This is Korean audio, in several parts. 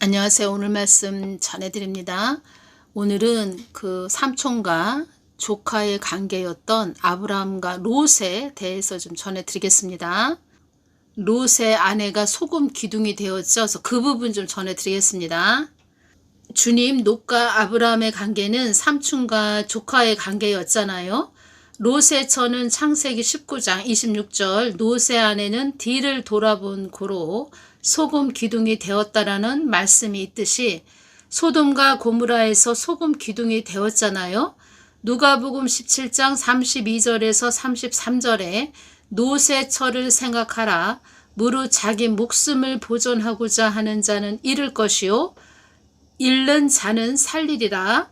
안녕하세요. 오늘 말씀 전해드립니다. 오늘은 그 삼촌과 조카의 관계였던 아브라함과 롯에 대해서 좀 전해드리겠습니다. 롯의 아내가 소금 기둥이 되었죠. 그래서 그 부분 좀 전해드리겠습니다. 주님, 롯과 아브라함의 관계는 삼촌과 조카의 관계였잖아요. 롯의 처는 창세기 19장 26절 롯의 아내는 뒤를 돌아본 고로 소금 기둥이 되었다라는 말씀이 있듯이 소돔과 고무라에서 소금 기둥이 되었잖아요. 누가복음 17장 32절에서 33절에 롯의 처를 생각하라. 무릇 자기 목숨을 보존하고자 하는 자는 잃을 것이요 잃는 자는 살리리라.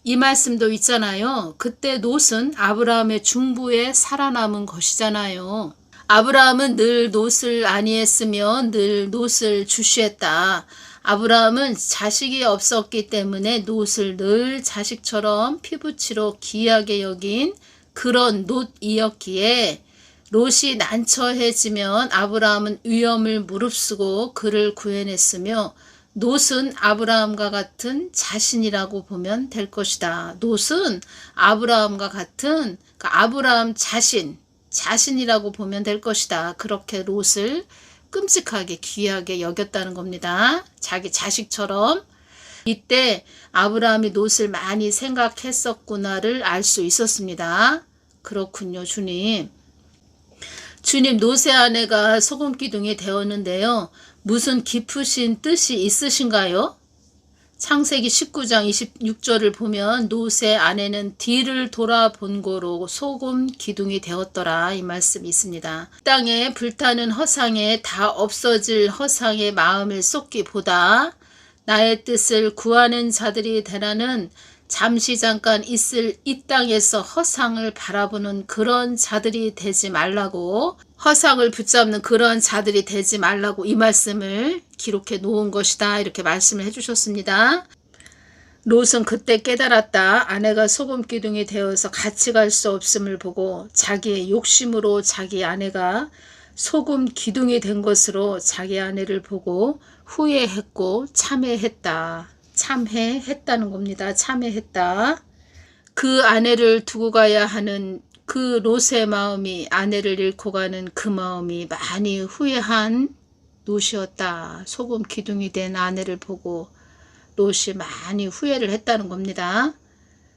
이 말씀도 있잖아요. 그때 롯은 아브라함의 중부에 살아남은 것이잖아요. 아브라함은 늘 롯을 안위했으며 늘 롯을 주시했다. 아브라함은 자식이 없었기 때문에 롯을 늘 자식처럼 피부치로 귀하게 여긴 그런 롯이었기에 롯이 난처해지면 아브라함은 위험을 무릅쓰고 그를 구해냈으며 롯은 아브라함과 같은 자신이라고 보면 될 것이다. 롯은 아브라함과 같은 아브라함 자신이라고 보면 될 것이다. 그렇게 롯을 끔찍하게 귀하게 여겼다는 겁니다. 자기 자식처럼. 이때 아브라함이 롯을 많이 생각했었구나를 알 수 있었습니다. 그렇군요, 주님. 주님, 롯의 아내가 소금기둥이 되었는데요. 무슨 깊으신 뜻이 있으신가요? 창세기 19장 26절을 보면 롯의 아내는 뒤를 돌아본 고로 소금 기둥이 되었더라, 이 말씀이 있습니다. 땅에 불타는 허상에 다 없어질 허상의 마음을 쏟기보다 나의 뜻을 구하는 자들이 되라는 잠시 잠깐 있을 이 땅에서 허상을 바라보는 그런 자들이 되지 말라고, 허상을 붙잡는 그런 자들이 되지 말라고 이 말씀을 기록해 놓은 것이다, 이렇게 말씀을 해주셨습니다. 롯은 그때 깨달았다. 아내가 소금기둥이 되어서 같이 갈 수 없음을 보고 자기의 욕심으로 자기 아내가 소금기둥이 된 것으로 자기 아내를 보고 후회했고 참회했다. 참회했다는 겁니다. 참회했다. 그 아내를 두고 가야 하는 그 롯의 마음이, 아내를 잃고 가는 그 마음이 많이 후회한 롯이었다. 소금 기둥이 된 아내를 보고 롯이 많이 후회를 했다는 겁니다.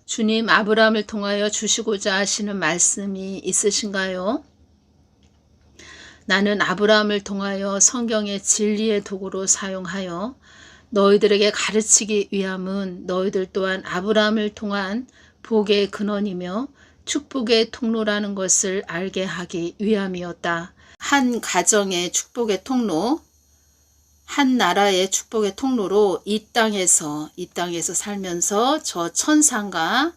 주님, 아브라함을 통하여 주시고자 하시는 말씀이 있으신가요? 나는 아브라함을 통하여 성경의 진리의 도구로 사용하여 너희들에게 가르치기 위함은 너희들 또한 아브라함을 통한 복의 근원이며 축복의 통로라는 것을 알게 하기 위함이었다. 한 가정의 축복의 통로, 한 나라의 축복의 통로로 이 땅에서 살면서 저 천상과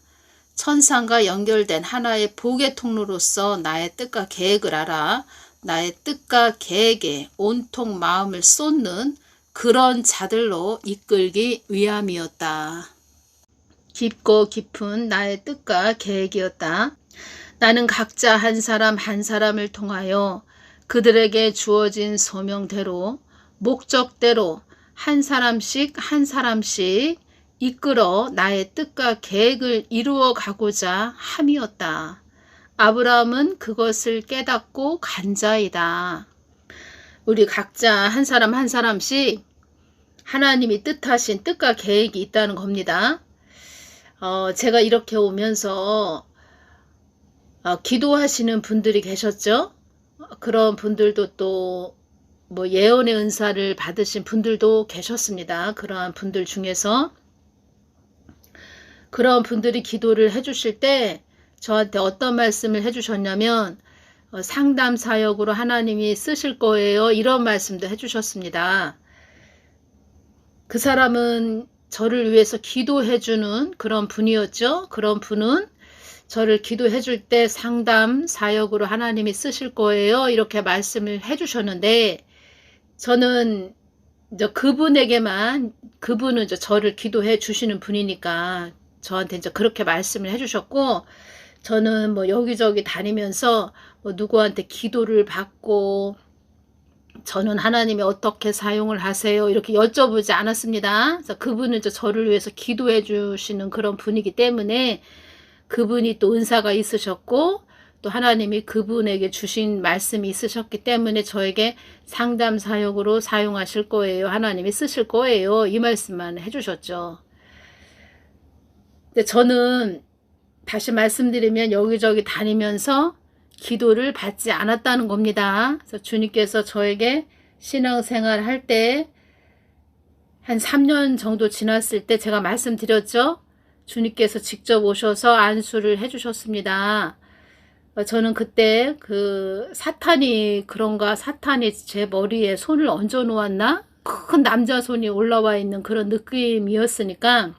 연결된 하나의 복의 통로로서 나의 뜻과 계획을 알아 나의 뜻과 계획에 온통 마음을 쏟는 그런 자들로 이끌기 위함이었다. 깊고 깊은 나의 뜻과 계획이었다. 나는 각자 한 사람 한 사람을 통하여 그들에게 주어진 소명대로, 목적대로 한 사람씩 이끌어 나의 뜻과 계획을 이루어 가고자 함이었다. 아브라함은 그것을 깨닫고 간 자이다. 우리 각자 한 사람 한 사람씩 하나님이 뜻하신 뜻과 계획이 있다는 겁니다. 제가 이렇게 오면서 기도하시는 분들이 계셨죠. 그런 분들도 또 뭐 예언의 은사를 받으신 분들도 계셨습니다. 그러한 분들 중에서 그런 분들이 기도를 해주실 때 저한테 어떤 말씀을 해주셨냐면 상담 사역으로 하나님이 쓰실 거예요, 이런 말씀도 해주셨습니다. 그 사람은 저를 위해서 기도해주는 그런 분이었죠. 그런 분은 저를 기도해줄 때 상담 사역으로 하나님이 쓰실 거예요, 이렇게 말씀을 해주셨는데, 저는 이제 그분은 이제 저를 기도해 주시는 분이니까 저한테 이제 그렇게 말씀을 해주셨고, 저는 뭐 여기저기 다니면서 뭐 누구한테 기도를 받고 저는 하나님이 어떻게 사용을 하세요? 이렇게 여쭤보지 않았습니다. 그래서 그분은 저를 위해서 기도해 주시는 그런 분이기 때문에 그분이 또 은사가 있으셨고 또 하나님이 그분에게 주신 말씀이 있으셨기 때문에 저에게 상담 사역으로 사용하실 거예요. 하나님이 쓰실 거예요. 이 말씀만 해주셨죠. 근데 저는 다시 말씀드리면 여기저기 다니면서 기도를 받지 않았다는 겁니다. 그래서 주님께서 저에게 신앙생활 할 때 한 3년 정도 지났을 때 제가 말씀드렸죠. 주님께서 직접 오셔서 안수를 해주셨습니다. 저는 그때 사탄이 제 머리에 손을 얹어 놓았나? 큰 남자 손이 올라와 있는 그런 느낌이었으니까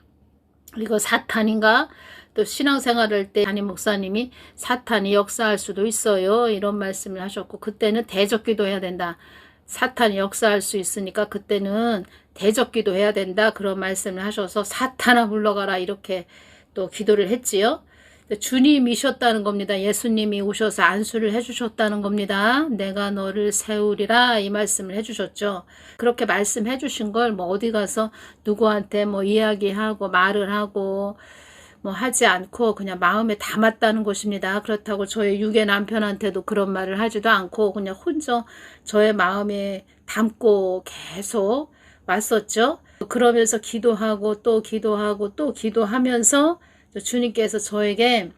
이거 사탄인가? 또 신앙생활할 때 담임 목사님이 사탄이 역사할 수도 있어요. 이런 말씀을 하셨고 그때는 대적기도 해야 된다. 사탄이 역사할 수 있으니까 그때는 대적기도 해야 된다. 그런 말씀을 하셔서 사탄아 물러가라 이렇게 또 기도를 했지요. 주님이셨다는 겁니다. 예수님이 오셔서 안수를 해주셨다는 겁니다. 내가 너를 세우리라 이 말씀을 해주셨죠. 그렇게 말씀해 주신 걸 뭐 어디 가서 누구한테 뭐 이야기하고 말을 하고 뭐 하지 않고 그냥 마음에 담았다는 것입니다. 그렇다고 저의 육의 남편한테도 그런 말을 하지도 않고 그냥 혼자 저의 마음에 담고 계속 왔었죠. 그러면서 기도하고 또 기도하고 또 기도하면서 주님께서 저에게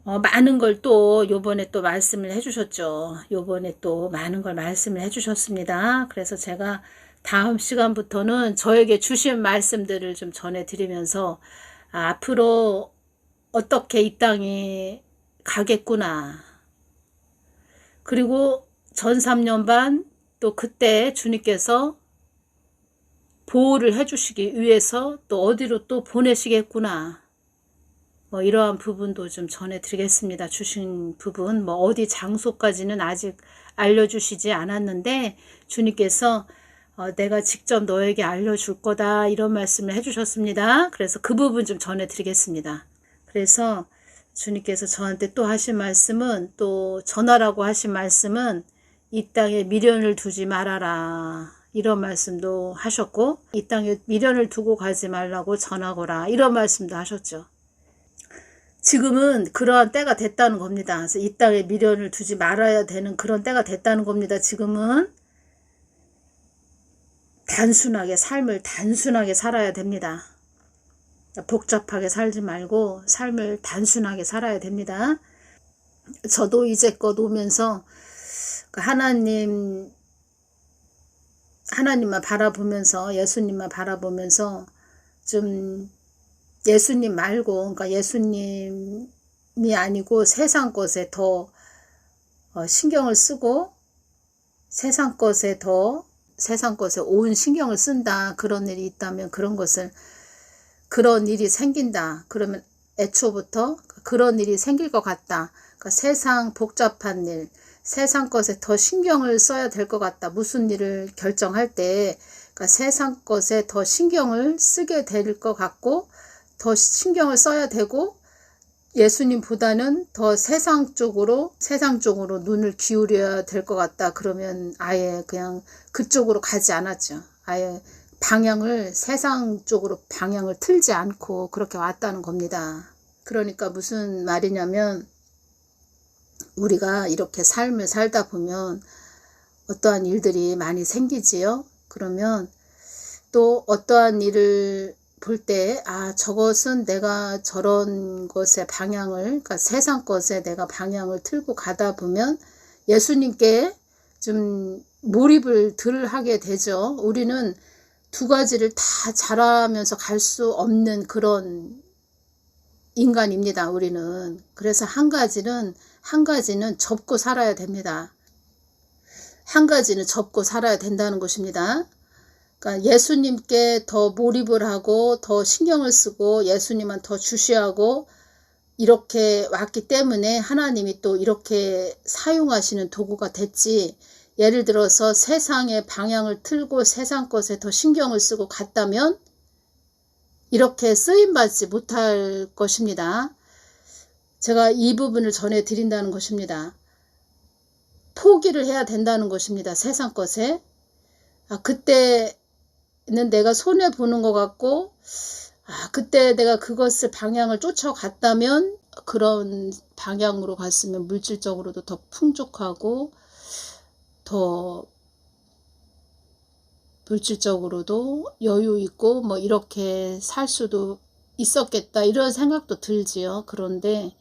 많은 걸 또 요번에 또 말씀을 해주셨죠. 요번에 또 많은 걸 말씀을 해주셨습니다. 그래서 제가 다음 시간부터는 저에게 주신 말씀들을 좀 전해드리면서 앞으로 어떻게 이 땅에 가겠구나. 그리고 전 3년 반 또 그때 주님께서 보호를 해주시기 위해서 또 어디로 또 보내시겠구나. 이러한 부분도 좀 전해드리겠습니다. 주신 부분 어디 장소까지는 아직 알려주시지 않았는데 주님께서 내가 직접 너에게 알려줄 거다 이런 말씀을 해주셨습니다. 그래서 그 부분 좀 전해드리겠습니다. 그래서 주님께서 저한테 또 하신 말씀은 또 전하라고 하신 말씀은 이 땅에 미련을 두지 말아라 이런 말씀도 하셨고 이 땅에 미련을 두고 가지 말라고 전하거라 이런 말씀도 하셨죠. 지금은 그러한 때가 됐다는 겁니다. 그래서 이 땅에 미련을 두지 말아야 되는 그런 때가 됐다는 겁니다. 지금은 단순하게 삶을 단순하게 살아야 됩니다. 복잡하게 살지 말고 삶을 단순하게 살아야 됩니다. 저도 이제껏 오면서 하나님만 바라보면서 예수님만 바라보면서 좀 예수님 말고 그러니까 예수님이 아니고 세상 것에 더 신경을 쓰고 세상 것에 온 신경을 쓴다. 그런 일이 있다면 그런 일이 생긴다. 그러면 애초부터 그런 일이 생길 것 같다. 그러니까 세상 복잡한 일, 세상 것에 더 신경을 써야 될 것 같다. 무슨 일을 결정할 때 그러니까 세상 것에 더 신경을 쓰게 될 것 같고 더 신경을 써야 되고 예수님보다는 더 세상 쪽으로 눈을 기울여야 될 것 같다. 그러면 아예 그냥 그쪽으로 가지 않았죠. 아예 세상 쪽으로 방향을 틀지 않고 그렇게 왔다는 겁니다. 그러니까 무슨 말이냐면 우리가 이렇게 삶을 살다 보면 어떠한 일들이 많이 생기지요. 그러면 또 어떠한 일을 볼 때 저것은 내가 저런 것에 그러니까 세상 것에 내가 방향을 틀고 가다 보면 예수님께 좀 몰입을 덜 하게 되죠. 우리는 두 가지를 다 잘하면서 갈 수 없는 그런 인간입니다. 우리는. 그래서 한 가지는 접고 살아야 됩니다. 한 가지는 접고 살아야 된다는 것입니다. 그러니까 예수님께 더 몰입을 하고 더 신경을 쓰고 예수님은 더 주시하고 이렇게 왔기 때문에 하나님이 또 이렇게 사용하시는 도구가 됐지. 예를 들어서 세상의 방향을 틀고 세상 것에 더 신경을 쓰고 갔다면 이렇게 쓰임받지 못할 것입니다. 제가 이 부분을 전해드린다는 것입니다. 포기를 해야 된다는 것입니다. 세상 것에. 그때는 내가 손해보는 것 같고, 그때 내가 그것을 방향을 쫓아갔다면, 그런 방향으로 갔으면 물질적으로도 더 풍족하고, 더 물질적으로도 여유 있고 뭐 이렇게 살 수도 있었겠다, 이런 생각도 들지요. 그런데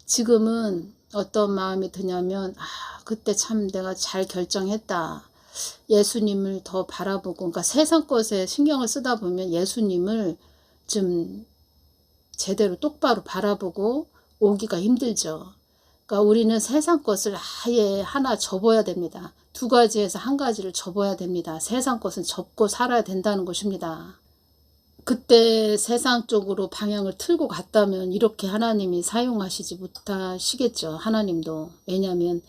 지금은 어떤 마음이 드냐면, 그때 참 내가 잘 결정했다. 예수님을 더 바라보고, 그러니까 세상 것에 신경을 쓰다 보면 예수님을 좀 제대로 똑바로 바라보고 오기가 힘들죠. 그러니까 우리는 세상 것을 아예 하나 접어야 됩니다. 두 가지에서 한 가지를 접어야 됩니다. 세상 것은 접고 살아야 된다는 것입니다. 그때 세상 쪽으로 방향을 틀고 갔다면 이렇게 하나님이 사용하시지 못하시겠죠. 하나님도. 왜냐하면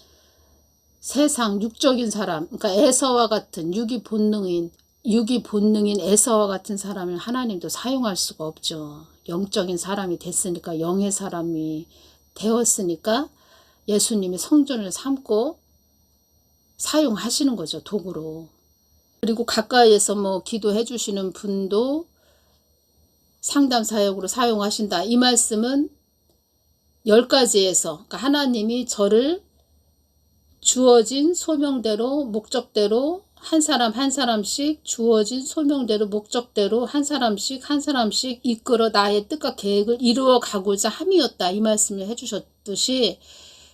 세상 육적인 사람, 그러니까 에서와 같은 육이 본능인 에서와 같은 사람을 하나님도 사용할 수가 없죠. 영적인 사람이 됐으니까, 영의 사람이 되었으니까 예수님이 성전을 삼고 사용하시는 거죠. 도구로. 그리고 가까이에서 뭐 기도해 주시는 분도 상담 사역으로 사용하신다. 이 말씀은 10가지에서, 그러니까 하나님이 저를 주어진 소명대로, 목적대로 한 사람 한 사람씩 주어진 소명대로, 목적대로 한 사람씩 이끌어 나의 뜻과 계획을 이루어 가고자 함이었다. 이 말씀을 해주셨듯이,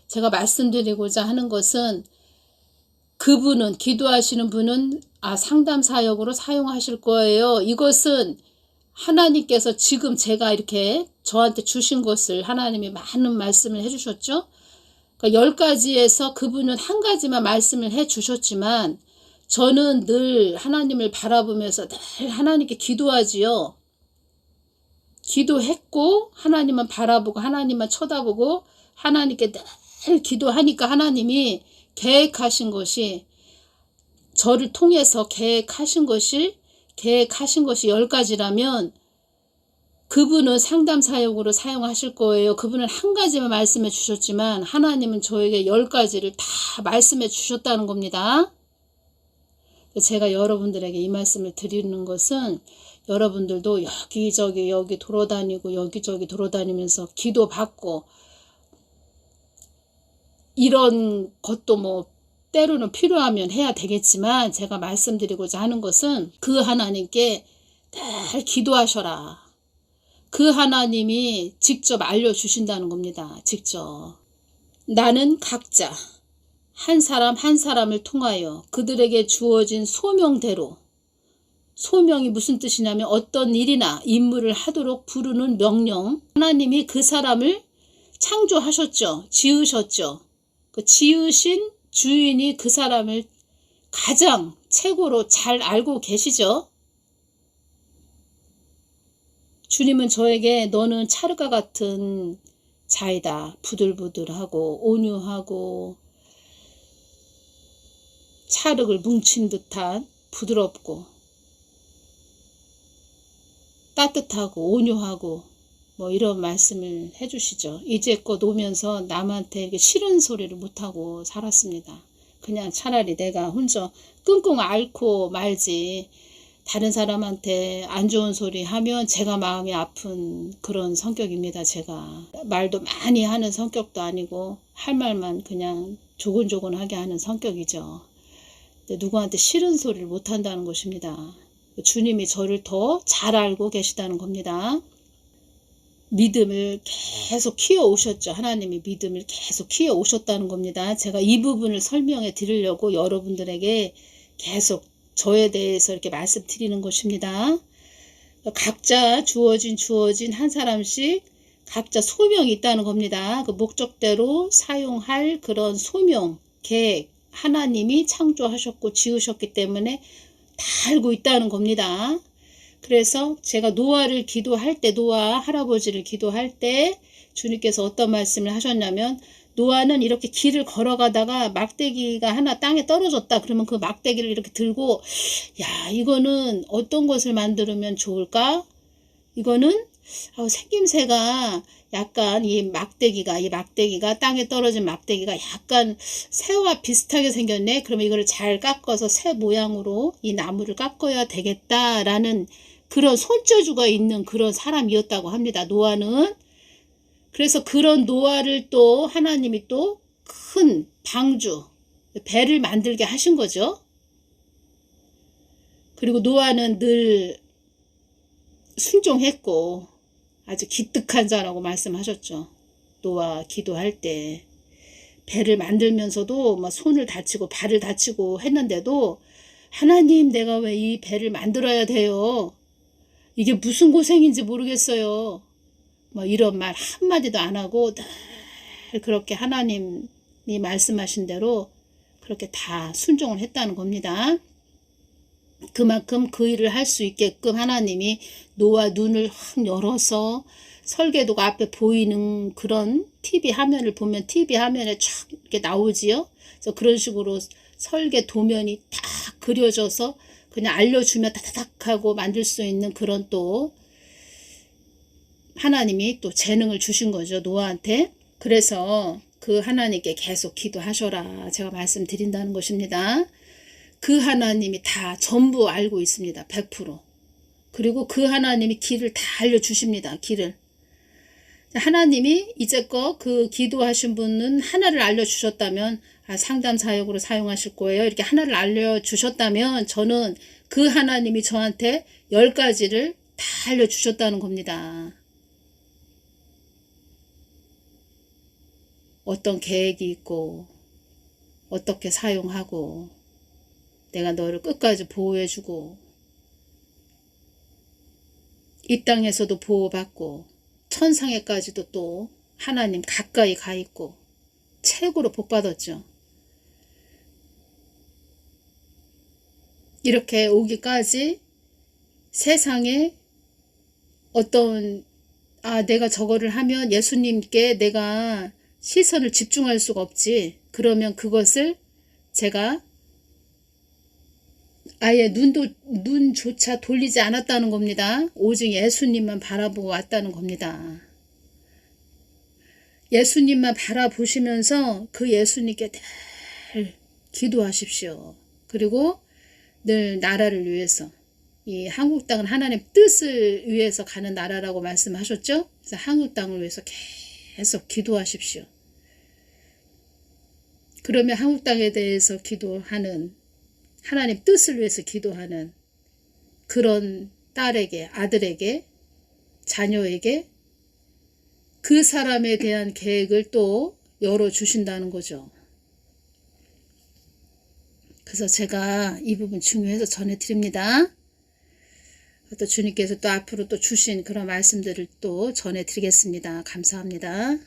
제가 말씀드리고자 하는 것은, 그분은, 기도하시는 분은 상담 사역으로 사용하실 거예요. 이것은 하나님께서 지금 제가 이렇게 저한테 주신 것을 하나님이 많은 말씀을 해주셨죠. 그러니까 10가지에서 그분은 한 가지만 말씀을 해주셨지만, 저는 늘 하나님을 바라보면서 늘 하나님께 기도하지요. 기도했고 하나님만 바라보고 하나님만 쳐다보고 하나님께 늘 기도하니까 하나님이 계획하신 것이, 저를 통해서 계획하신 것이 10가지라면 그분은 상담 사역으로 사용하실 거예요. 그분은 한 가지만 말씀해 주셨지만 하나님은 저에게 10가지를 다 말씀해 주셨다는 겁니다. 제가 여러분들에게 이 말씀을 드리는 것은, 여러분들도 여기저기 여기 돌아다니고 여기저기 돌아다니면서 기도받고 이런 것도 뭐 때로는 필요하면 해야 되겠지만, 제가 말씀드리고자 하는 것은 그 하나님께 늘 기도하셔라. 그 하나님이 직접 알려주신다는 겁니다. 직접. 나는 각자 한 사람 한 사람을 통하여 그들에게 주어진 소명대로, 소명이 무슨 뜻이냐면 어떤 일이나 임무를 하도록 부르는 명령, 하나님이 그 사람을 창조하셨죠. 지으셨죠. 그 지으신 주인이 그 사람을 가장 최고로 잘 알고 계시죠. 주님은 저에게 너는 찰과 같은 자이다. 부들부들하고 온유하고 찰흙을 뭉친 듯한 부드럽고 따뜻하고 온유하고 뭐 이런 말씀을 해주시죠. 이제껏 오면서 남한테 싫은 소리를 못하고 살았습니다. 그냥 차라리 내가 혼자 끙끙 앓고 말지, 다른 사람한테 안 좋은 소리 하면 제가 마음이 아픈 그런 성격입니다. 제가 말도 많이 하는 성격도 아니고 할 말만 그냥 조곤조곤하게 하는 성격이죠. 근데 누구한테 싫은 소리를 못한다는 것입니다. 주님이 저를 더 잘 알고 계시다는 겁니다. 믿음을 계속 키워 오셨죠. 하나님이 믿음을 계속 키워 오셨다는 겁니다. 제가 이 부분을 설명해 드리려고 여러분들에게 계속 저에 대해서 이렇게 말씀드리는 것입니다. 각자 주어진 한 사람씩 각자 소명이 있다는 겁니다. 그 목적대로 사용할 그런 소명, 계획, 하나님이 창조하셨고 지으셨기 때문에 다 알고 있다는 겁니다. 그래서 제가 노아를 기도할 때, 노아 할아버지를 기도할 때 주님께서 어떤 말씀을 하셨냐면, 노아는 이렇게 길을 걸어가다가 막대기가 하나 땅에 떨어졌다. 그러면 그 막대기를 이렇게 들고, 야, 이거는 어떤 것을 만들면 좋을까? 이거는 생김새가 약간 이 막대기가 땅에 떨어진 막대기가 약간 새와 비슷하게 생겼네. 그러면 이거를 잘 깎아서 새 모양으로 이 나무를 깎아야 되겠다라는 그런 손재주가 있는 그런 사람이었다고 합니다. 노아는. 그래서 그런 노아를 또 하나님이 또 큰 방주, 배를 만들게 하신 거죠. 그리고 노아는 늘 순종했고 아주 기특한 자라고 말씀하셨죠. 노아 기도할 때 배를 만들면서도 막 손을 다치고 발을 다치고 했는데도 하나님, 내가 왜 이 배를 만들어야 돼요? 이게 무슨 고생인지 모르겠어요. 뭐 이런 말 한마디도 안 하고 늘 그렇게 하나님이 말씀하신 대로 그렇게 다 순종을 했다는 겁니다. 그만큼 그 일을 할 수 있게끔 하나님이 노아 눈을 확 열어서 설계도가 앞에 보이는 그런 TV 화면을 보면 TV 화면에 쫙 이렇게 나오지요. 그래서 그런 식으로 설계 도면이 딱 그려져서 그냥 알려주면 다다닥 하고 만들 수 있는 그런 또 하나님이 또 재능을 주신 거죠. 노아한테. 그래서 그 하나님께 계속 기도하셔라 제가 말씀드린다는 것입니다. 그 하나님이 다 전부 알고 있습니다. 100%. 그리고 그 하나님이 길을 다 알려주십니다. 길을. 하나님이 이제껏 그 기도하신 분은 하나를 알려주셨다면 상담 사역으로 사용하실 거예요. 이렇게 하나를 알려주셨다면 저는 그 하나님이 저한테 10가지를 다 알려주셨다는 겁니다. 어떤 계획이 있고 어떻게 사용하고 내가 너를 끝까지 보호해주고 이 땅에서도 보호받고 천상에까지도 또 하나님 가까이 가 있고 최고로 복받았죠. 이렇게 오기까지 세상에 어떤 내가 저거를 하면 예수님께 내가 시선을 집중할 수가 없지. 그러면 그것을 제가 아예 눈조차 돌리지 않았다는 겁니다. 오직 예수님만 바라보고 왔다는 겁니다. 예수님만 바라보시면서 그 예수님께 늘 기도하십시오. 그리고 늘 나라를 위해서 이 한국 땅은 하나님 뜻을 위해서 가는 나라라고 말씀하셨죠. 그래서 한국 땅을 위해서 계속 기도하십시오. 그러면 한국 땅에 대해서 기도하는 하나님 뜻을 위해서 기도하는 그런 딸에게, 아들에게, 자녀에게 그 사람에 대한 계획을 또 열어주신다는 거죠. 그래서 제가 이 부분 중요해서 전해드립니다. 또 주님께서 또 앞으로 또 주신 그런 말씀들을 또 전해드리겠습니다. 감사합니다.